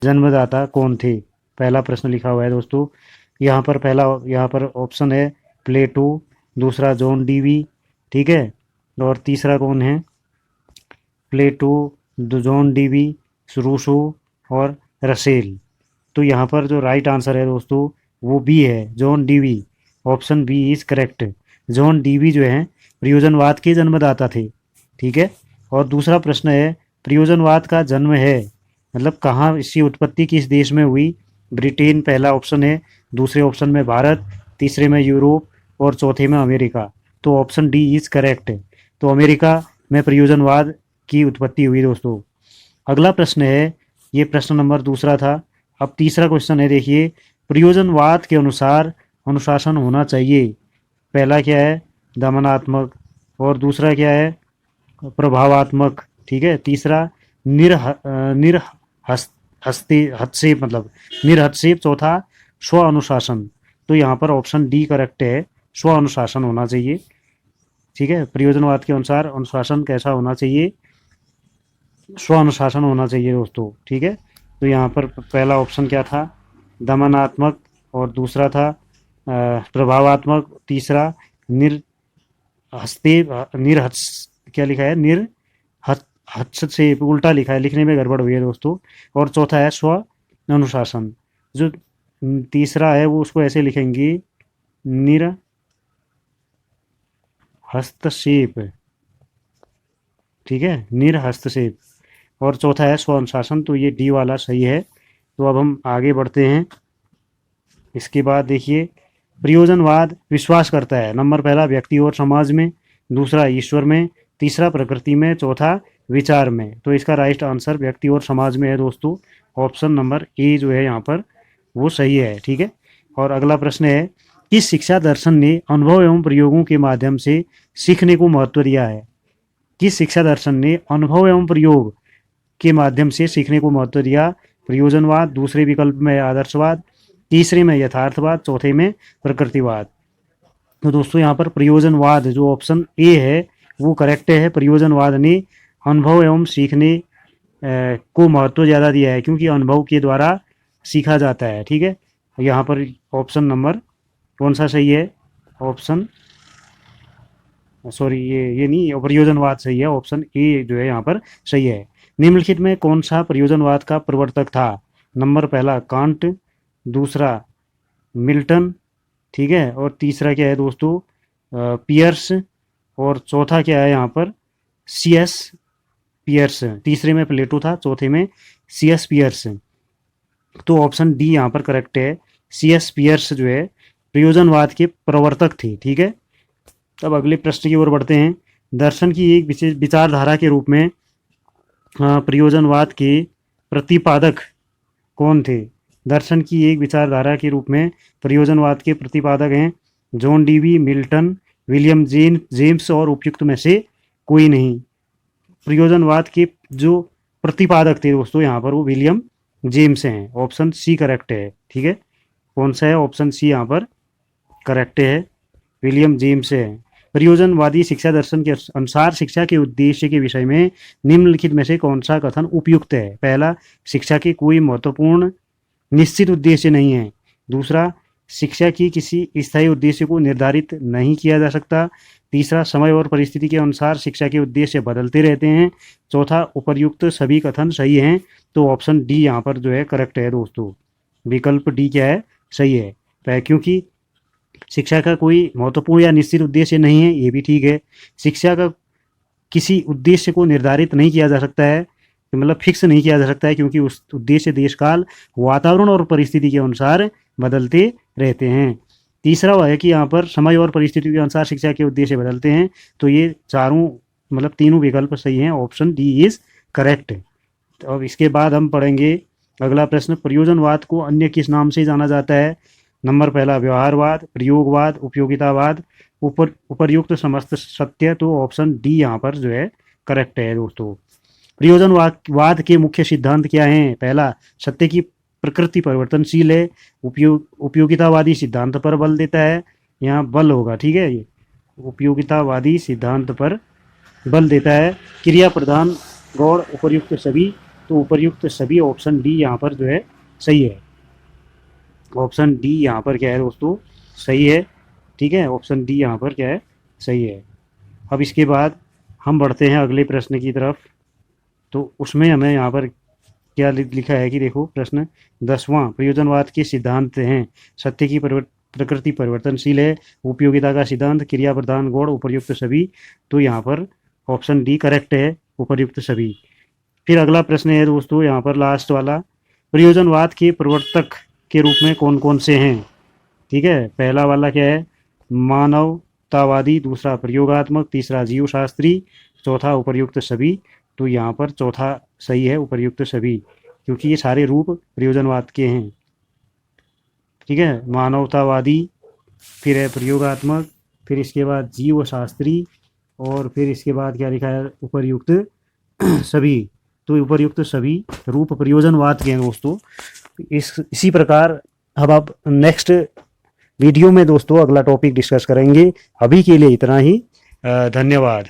जन्मदाता कौन थे? पहला प्रश्न लिखा हुआ है दोस्तों। यहाँ पर ऑप्शन है प्लेटो, दूसरा जॉन डीवी, ठीक है, और तीसरा कौन है? प्लेटो, जॉन डीवी, रूसो और रसेल। तो यहाँ पर जो राइट आंसर है दोस्तों वो बी है, John Dewey. Option B is correct. John Dewey जो है प्रयोजनवाद के जन्मदाता थे, ठीक है। और दूसरा प्रश्न है, प्रयोजनवाद का जन्म है मतलब कहाँ इसकी उत्पत्ति किस देश में हुई? ब्रिटेन पहला ऑप्शन है, दूसरे ऑप्शन में भारत, तीसरे में यूरोप और चौथे में अमेरिका। तो ऑप्शन डी इज करेक्ट। तो अमेरिका में प्रयोजनवाद की उत्पत्ति हुई दोस्तों। अगला प्रश्न है, ये प्रश्न नंबर दूसरा था। अब तीसरा क्वेश्चन है, देखिए, प्रयोजनवाद के अनुसार अनुशासन होना चाहिए। पहला क्या है? दमनात्मक। और दूसरा क्या है? प्रभावात्मक, ठीक है। तीसरा हस्तक्षेप मतलब निरहस्तक्षेप। चौथा स्व अनुशासन। तो यहाँ पर ऑप्शन डी करेक्ट है, स्व अनुशासन होना चाहिए, ठीक है। प्रयोजनवाद के अनुसार अनुशासन कैसा होना चाहिए? स्व अनुशासन होना चाहिए दोस्तों, ठीक है। तो यहाँ पर पहला ऑप्शन क्या था? दमनात्मक। और दूसरा था प्रभावात्मक। तीसरा निर्हस्त क्या लिखा है? हस्तक्षेप उल्टा लिखा है, लिखने में गड़बड़ हुई है दोस्तों। और चौथा है स्व अनुशासन। जो तीसरा है वो उसको ऐसे लिखेंगे, निरहस्तक्षेप, ठीक है, निरहस्तक्षेप। और चौथा है स्व अनुशासन। तो ये डी वाला सही है। तो अब हम आगे बढ़ते हैं। इसके बाद देखिए, प्रयोजनवाद विश्वास करता है नंबर पहला व्यक्ति और समाज में, दूसरा ईश्वर में, तीसरा प्रकृति में, चौथा विचार में। तो इसका राइट आंसर व्यक्ति और समाज में है दोस्तों। ऑप्शन नंबर ए जो है यहाँ पर वो सही है, ठीक है। और अगला प्रश्न है, किस शिक्षा दर्शन ने अनुभव एवं प्रयोगों के माध्यम से सीखने को महत्व दिया है? किस शिक्षा दर्शन ने अनुभव एवं प्रयोग के माध्यम से सीखने को महत्व दिया? प्रयोजनवाद, दूसरे विकल्प में आदर्शवाद, तीसरे में यथार्थवाद, चौथे में प्रकृतिवाद। तो दोस्तों यहाँ पर प्रयोजनवाद जो ऑप्शन ए है वो करेक्ट है। प्रयोजनवाद ने अनुभव एवं सीखने को महत्व ज़्यादा दिया है, क्योंकि अनुभव के द्वारा सीखा जाता है, ठीक है। यहाँ पर ऑप्शन नंबर कौन सा सही है? ऑप्शन सॉरी, ये नहीं, प्रयोजनवाद सही है। ऑप्शन ए जो है यहाँ पर सही है। निम्नलिखित में कौन सा प्रयोजनवाद का प्रवर्तक था? नंबर पहला कांट, दूसरा मिल्टन, ठीक है, और तीसरा क्या है दोस्तों? पियर्स। और चौथा क्या है यहाँ पर? C S Peirce. तीसरे में प्लेटो था, चौथे में सी एस पियर्स। तो ऑप्शन डी यहाँ पर करेक्ट है। सी एस पियर्स जो है प्रयोजनवाद के प्रवर्तक थे, ठीक है। अब अगले प्रश्न की ओर बढ़ते हैं। दर्शन की एक विशेष विचारधारा के रूप में प्रयोजनवाद के प्रतिपादक कौन थे? दर्शन की एक विचारधारा के रूप में प्रयोजनवाद के प्रतिपादक हैं John Dewey, Milton, William James और उपयुक्त में से कोई नहीं। प्रयोजनवाद के जो प्रतिपादक थे दोस्तों यहाँ पर वो विलियम जेम्स हैं। ऑप्शन सी करेक्ट है, ठीक है। कौन सा है? ऑप्शन सी यहाँ पर करेक्ट है, विलियम जेम्स है। प्रयोजनवादी शिक्षा दर्शन के अनुसार शिक्षा के उद्देश्य के विषय में निम्नलिखित में से कौन सा कथन उपयुक्त है? पहला, शिक्षा के कोई महत्वपूर्ण निश्चित उद्देश्य नहीं है। दूसरा, शिक्षा की किसी स्थायी उद्देश्य को निर्धारित नहीं किया जा सकता। तीसरा, समय और परिस्थिति के अनुसार शिक्षा के उद्देश्य बदलते रहते हैं। चौथा, उपर्युक्त सभी कथन सही हैं। तो ऑप्शन डी यहाँ पर जो है करेक्ट है दोस्तों। विकल्प डी क्या है? सही है, क्योंकि शिक्षा का कोई महत्वपूर्ण या निश्चित उद्देश्य नहीं है, ये भी ठीक है। शिक्षा का किसी उद्देश्य को निर्धारित नहीं किया जा सकता है, मतलब फिक्स नहीं किया जा सकता है, क्योंकि उस उद्देश्य देशकाल, वातावरण और परिस्थिति के अनुसार बदलते रहते हैं। तीसरा वह है कि यहाँ पर समय और परिस्थिति के अनुसार शिक्षा के उद्देश्य बदलते हैं। तो ये चारों मतलब तीनों विकल्प सही हैं। Option D is correct. तो अब इसके बाद हम पढ़ेंगे अगला प्रश्न, प्रयोजनवाद को अन्य किस नाम से जाना जाता है? नंबर पहला व्यवहारवाद, प्रयोगवाद, उपयोगितावाद, उपर्युक्त समस्त सत्य। तो ऑप्शन डी यहाँ पर जो है करेक्ट है दोस्तों। प्रयोजनवाद के मुख्य सिद्धांत क्या हैं? पहला, सत्य की प्रकृति परिवर्तनशील है। उपयोगितावादी सिद्धांत पर बल देता है, यहाँ बल होगा, ठीक है। ये उपयोगितावादी सिद्धांत पर बल देता है। क्रिया प्रधान, गौड़, उपर्युक्त सभी। तो उपर्युक्त सभी ऑप्शन डी यहाँ पर जो है सही है। ऑप्शन डी यहाँ पर क्या है दोस्तों, सही है। ठीक है, ऑप्शन डी यहाँ पर क्या है, सही है। अब इसके बाद हम बढ़ते हैं अगले प्रश्न की तरफ। तो उसमें हमें यहाँ पर क्या लिखा है कि देखो प्रश्न 10वां, प्रयोजनवाद के सिद्धांत हैं। सत्य की प्रकृति परिवर्तनशील है, उपयोगिता का सिद्धांत, क्रिया प्रधान गुण, उपर्युक्त सभी। तो यहाँ पर ऑप्शन डी करेक्ट है, उपर्युक्त सभी। फिर अगला प्रश्न है दोस्तों यहाँ पर लास्ट वाला, प्रयोजनवाद के प्रवर्तक के रूप में कौन कौन से हैं। ठीक है, पहला वाला क्या है, मानवतावादी, दूसरा प्रयोगात्मक, तीसरा जीवशास्त्री, चौथा उपर्युक्त सभी। तो यहाँ पर चौथा सही है, उपर्युक्त सभी, क्योंकि ये सारे रूप प्रयोजनवाद के हैं। ठीक है, मानवतावादी, फिर है प्रयोगात्मक, फिर इसके बाद जीवशास्त्री, और फिर इसके बाद क्या लिखा है, उपर्युक्त सभी। तो उपर्युक्त सभी रूप प्रयोजनवाद के हैं दोस्तों। इसी प्रकार अब आप नेक्स्ट वीडियो में दोस्तों अगला टॉपिक डिस्कस करेंगे। अभी के लिए इतना ही, धन्यवाद।